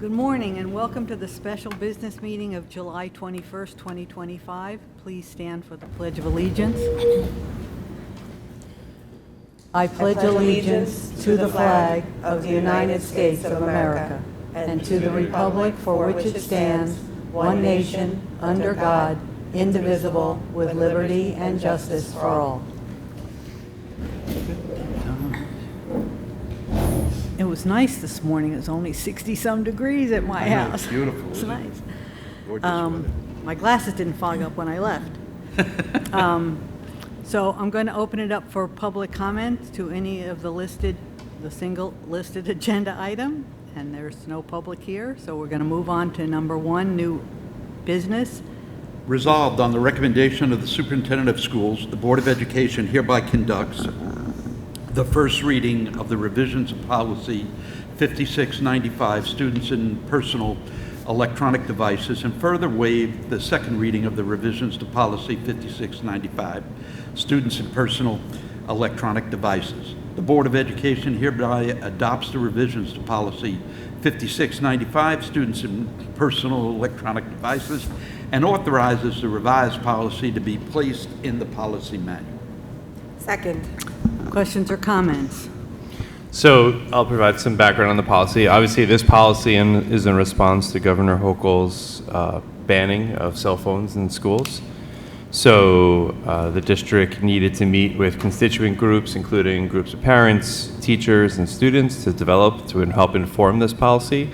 Good morning and welcome to the special business meeting of July 21st, 2025. Please stand for the Pledge of Allegiance. I pledge allegiance to the flag of the United States of America and to the republic for which it stands, one nation, under God, indivisible, with liberty and justice for all. It was nice this morning. It was only 60-some degrees at my house. It's beautiful. It's nice. Gorgeous weather. My glasses didn't fog up when I left. So I'm going to open it up for public comment to any of the single listed agenda item, and there's no public here, so we're going to move on to number one, new business. Resolved on the recommendation of the Superintendent of Schools, the Board of Education hereby conducts the first reading of the revisions of Policy 5695, Students in Personal Electronic Devices, and further waive the second reading of the revisions to Policy 5695, Students in Personal Electronic Devices. The Board of Education hereby adopts the revisions to Policy 5695, Students in Personal Electronic Devices, and authorizes the revised policy to be placed in the policy manual. Second. Questions or comments? So I'll provide some background on the policy. Obviously, this policy is in response to Governor Hochul's banning of cell phones in schools. So the district needed to meet with constituent groups, including groups of parents, teachers, and students to help inform this policy.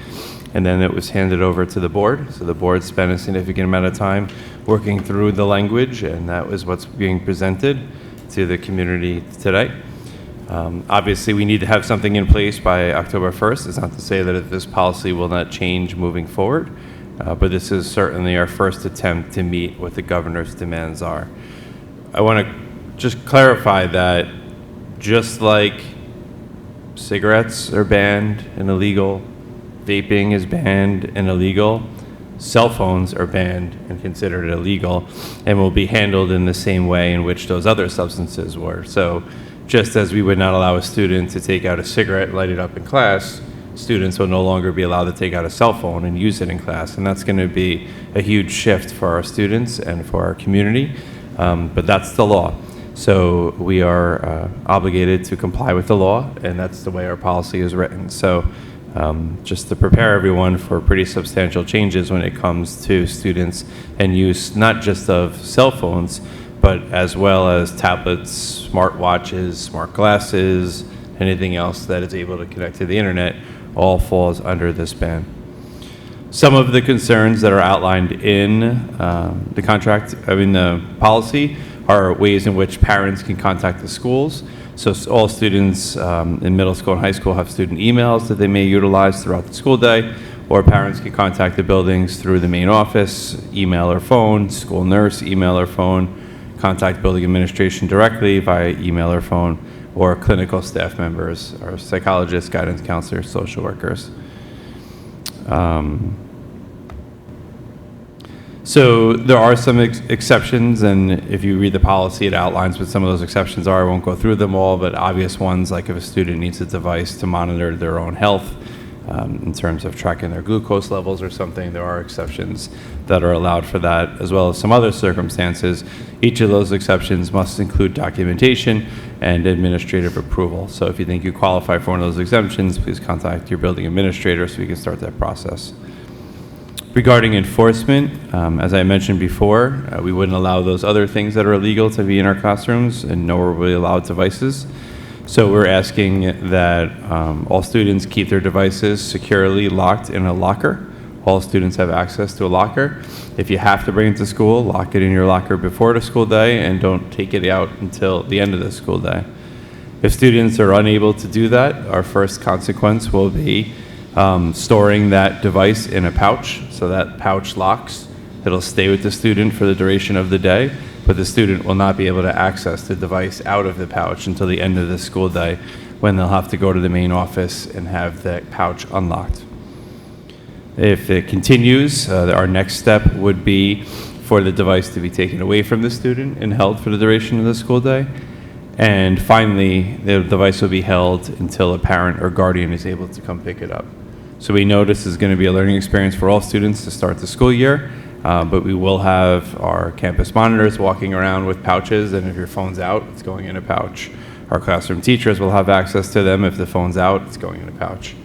And then it was handed over to the board. So the board spent a significant amount of time working through the language, and that was what's being presented to the community today. Obviously, we need to have something in place by October 1st. It's not to say that this policy will not change moving forward, but this is certainly our first attempt to meet what the governor's demands are. I want to just clarify that just like cigarettes are banned and illegal, vaping is banned and illegal, cell phones are banned and considered illegal and will be handled in the same way in which those other substances were. So just as we would not allow a student to take out a cigarette, light it up in class, students will no longer be allowed to take out a cell phone and use it in class. And that's going to be a huge shift for our students and for our community. But that's the law. So we are obligated to comply with the law, and that's the way our policy is written. So just to prepare everyone for pretty substantial changes when it comes to students and use not just of cell phones, but as well as tablets, smartwatches, smart glasses, anything else that is able to connect to the internet, all falls under this ban. Some of the concerns that are outlined in the policy are ways in which parents can contact the schools. So all students in middle school and high school have student emails that they may utilize throughout the school day, or parents can contact the buildings through the main office, email or phone, school nurse, email or phone, contact building administration directly via email or phone, or clinical staff members, or psychologists, guidance counselors, social workers. So there are some exceptions, and if you read the policy, it outlines what some of those exceptions are. I won't go through them all, but obvious ones, like if a student needs a device to monitor their own health in terms of tracking their glucose levels or something, there are exceptions that are allowed for that, as well as some other circumstances. Each of those exceptions must include documentation and administrative approval. So if you think you qualify for one of those exemptions, please contact your building administrator so we can start that process. Regarding enforcement, as I mentioned before, we wouldn't allow those other things that are illegal to be in our classrooms, and nor will we allow devices. So we're asking that all students keep their devices securely locked in a locker. All students have access to a locker. If you have to bring it to school, lock it in your locker before the school day and don't take it out until the end of the school day. If students are unable to do that, our first consequence will be storing that device in a pouch. So that pouch locks. It'll stay with the student for the duration of the day, but the student will not be able to access the device out of the pouch until the end of the school day, when they'll have to go to the main office and have that pouch unlocked. If it continues, our next step would be for the device to be taken away from the student and held for the duration of the school day. And finally, the device will be held until a parent or guardian is able to come pick it up. So we know this is going to be a learning experience for all students to start the school year, but we will have our campus monitors walking around with pouches, and if your phone's out, it's going in a pouch. Our classroom teachers will have access to them. If the phone's out, it's going in a pouch.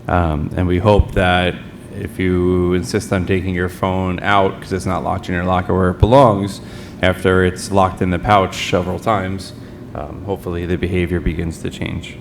And we hope that if you insist on taking your phone out because it's not locked in your locker where it belongs, after it's locked in the pouch several times, hopefully the behavior begins to change.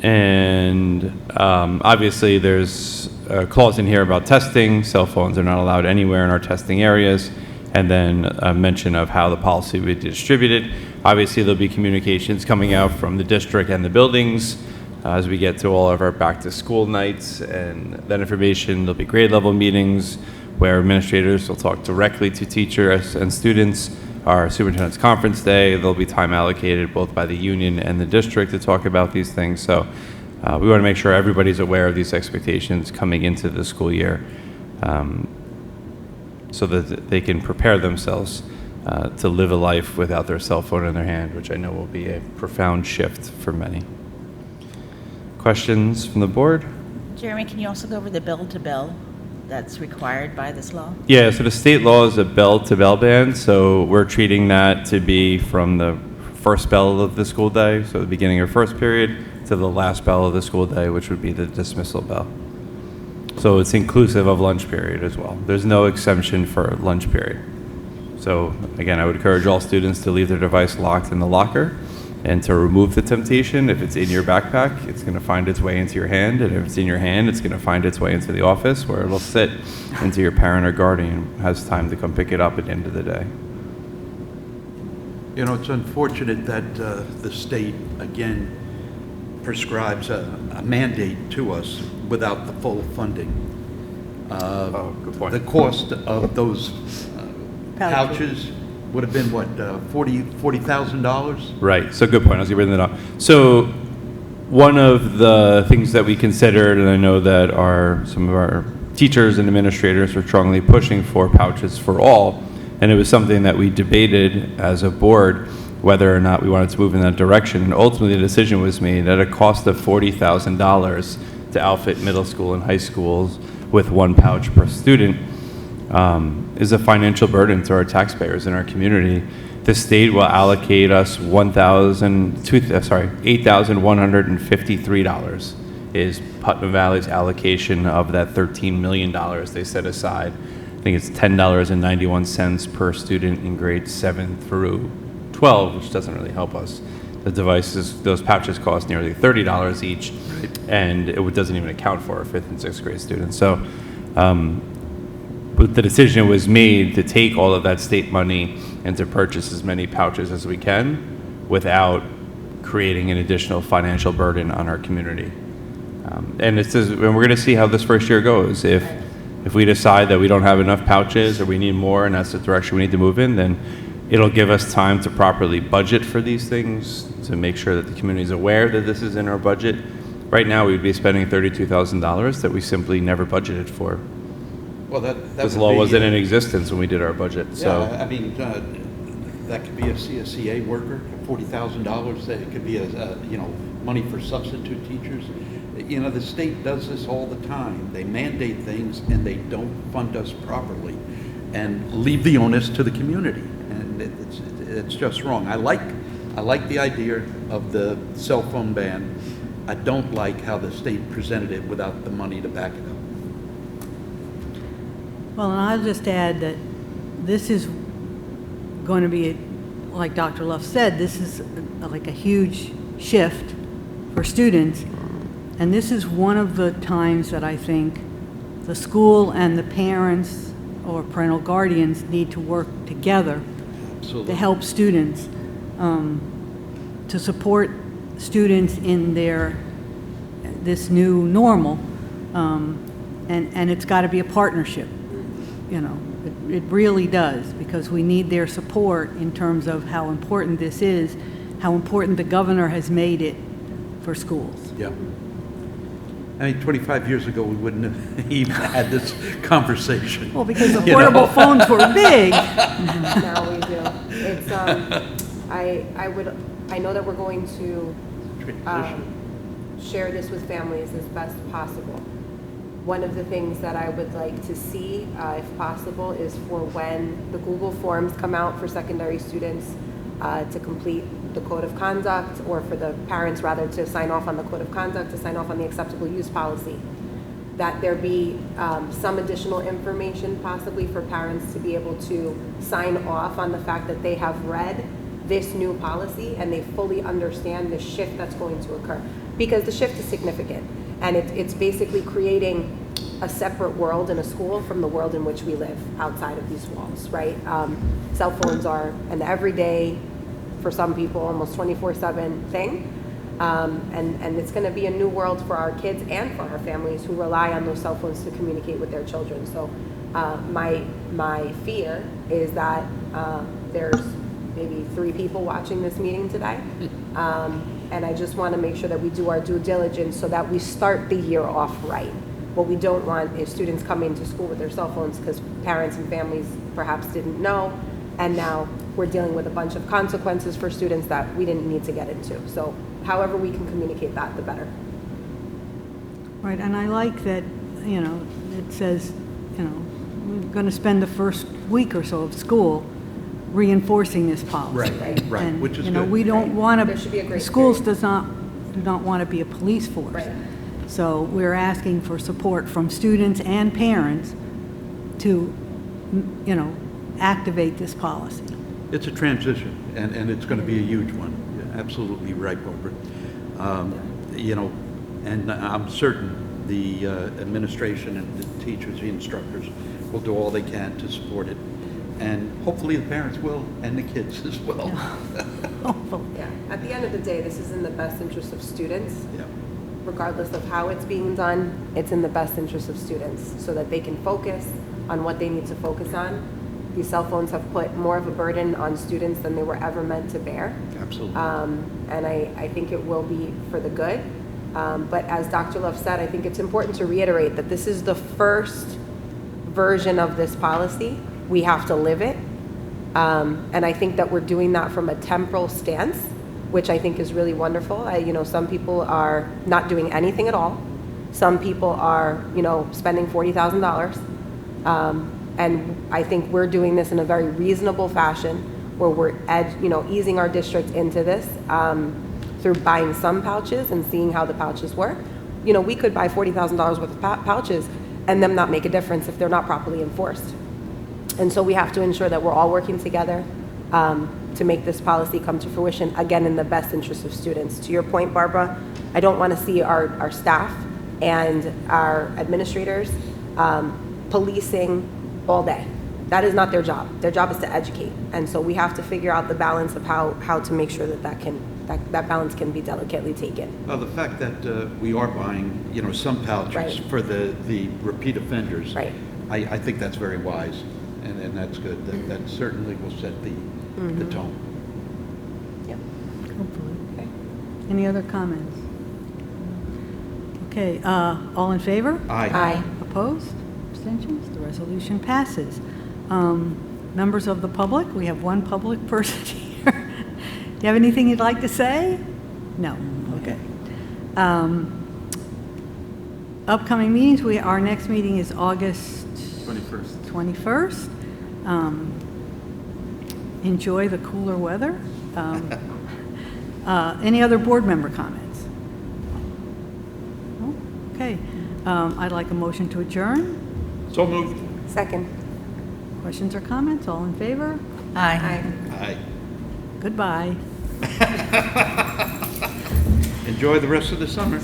And obviously there's a clause in here about testing. Cell phones are not allowed anywhere in our testing areas. And then a mention of how the policy will be distributed. Obviously there'll be communications coming out from the district and the buildings as we get to all of our back to school nights and that information. There'll be grade level meetings where administrators will talk directly to teachers and students. Our superintendent's conference day, there'll be time allocated both by the union and the district to talk about these things. So we want to make sure everybody's aware of these expectations coming into the school year so that they can prepare themselves to live a life without their cell phone in their hand, which I know will be a profound shift for many. Questions from the board? Jeremy, can you also go over the bell-to-bell that's required by this law? Yeah, so the state law is a bell-to-bell ban, so we're treating that to be from the first bell of the school day, so the beginning of first period, to the last bell of the school day, which would be the dismissal bell. So it's inclusive of lunch period as well. There's no exemption for lunch period. So again, I would encourage all students to leave their device locked in the locker and to remove the temptation. If it's in your backpack, it's going to find its way into your hand, and if it's in your hand, it's going to find its way into the office where it'll sit until your parent or guardian has time to come pick it up at the end of the day. You know, it's unfortunate that the state, again, prescribes a mandate to us without the full funding. Good point. The cost of those pouches would have been, what, $40,000? Right, so good point, I was going to bring that up. So one of the things that we considered, and I know that some of our teachers and administrators were strongly pushing for pouches for all, and it was something that we debated as a board whether or not we wanted to move in that direction. And ultimately the decision was made at a cost of $40,000 to outfit middle school and high schools with one pouch per student. Is a financial burden to our taxpayers in our community. The state will allocate us $8,153 is Putnam Valley's allocation of that $13 million they set aside. I think it's $10.91 per student in grades 7 through 12, which doesn't really help us. The devices, those pouches cost nearly $30 each, and it doesn't even account for our 5th and 6th grade students. So but the decision was made to take all of that state money and to purchase as many pouches as we can without creating an additional financial burden on our community. And we're going to see how this first year goes. If we decide that we don't have enough pouches or we need more and that's the direction we need to move in, then it'll give us time to properly budget for these things, to make sure that the community is aware that this is in our budget. Right now, we'd be spending $32,000 that we simply never budgeted for. Well, this law wasn't in existence when we did our budget. Yeah, So I mean, that could be a CSEA worker, $40,000. That could be money for substitute teachers. You know, the state does this all the time. They mandate things and they don't fund us properly, and leave the onus to the community. And it's just wrong. I like the idea of the cell phone ban. I don't like how the state presented it without the money to back it up. Well, and I'll just add that this is going to be, like Dr. Luff said, this is like a huge shift for students. And this is one of the times that I think the school and the parents or parental guardians need to work together Absolutely. to help students, to support students in this new normal. And it's got to be a partnership. You know, it really does, because we need their support in terms of how important this is, how important the governor has made it for schools. Yeah. I mean, 25 years ago, we wouldn't have even had this conversation. Well, because the portable phones were big. Now we do. It's I know that we're going to Transition. share this with families as best possible. One of the things that I would like to see, if possible, is for when the Google Forms come out for secondary students to complete the code of conduct, or for the parents rather to sign off on the code of conduct, to sign off on the acceptable use policy, that there be some additional information possibly for parents to be able to sign off on the fact that they have read this new policy and they fully understand the shift that's going to occur. Because the shift is significant, and it's basically creating a separate world in a school from the world in which we live outside of these walls, right? Cell phones are an everyday, for some people, almost 24/7 thing. And it's going to be a new world for our kids and for our families who rely on those cell phones to communicate with their children. So my fear is that there's maybe 3 people watching this meeting today. And I just want to make sure that we do our due diligence so that we start the year off right. What we don't want is students coming to school with their cell phones because parents and families perhaps didn't know, and now we're dealing with a bunch of consequences for students that we didn't need to get into. So however we can communicate that, the better. Right, and I like that, it says, we're going to spend the first week or so of school reinforcing this policy. Right, And, which is good. we don't want There should be a to, great schools period. do not want to be a police force. Right. So we're asking for support from students and parents to, activate this policy. It's a transition, and it's going to be a huge one. You're absolutely right, Barbara. And I'm certain the administration and the teachers, the instructors will do all they can to support it. And hopefully the parents will, and the kids as well. Hopefully. Yeah. At the end of the day, this is in the best interest of students. Yeah. Regardless of how it's being done, it's in the best interest of students so that they can focus on what they need to focus on. These cell phones have put more of a burden on students than they were ever meant to bear. Absolutely. And I think it will be for the good. But as Dr. Love said, I think it's important to reiterate that this is the first version of this policy. We have to live it. And I think that we're doing that from a temporal stance, which I think is really wonderful. Some people are not doing anything at all. Some people are, spending $40,000. And I think we're doing this in a very reasonable fashion where we're, easing our district into this through buying some pouches and seeing how the pouches work. We could buy $40,000 worth of pouches and them not make a difference if they're not properly enforced. And so we have to ensure that we're all working together to make this policy come to fruition, again, in the best interest of students. To your point, Barbara, I don't want to see our staff and our administrators policing all day. That is not their job. Their job is to educate. And so we have to figure out the balance of how to make sure that balance can be delicately taken. Well, the fact that we are buying, some pouches Right. for the repeat offenders, Right. I think that's very wise, and that's good. That certainly will set the tone. Yep. Hopefully. Okay. Any other comments? Okay, all in favor? Aye. Opposed? Abstentions? The resolution passes. Members of the public, we have one public person here. Do you have anything you'd like to say? No? Okay. Upcoming meetings, our next meeting is August 21st. Enjoy the cooler weather. Any other board member comments? No? Okay. I'd like a motion to adjourn. So moved. Second. Questions or comments? All in favor? Aye. Aye. Goodbye. Enjoy the rest of the summer.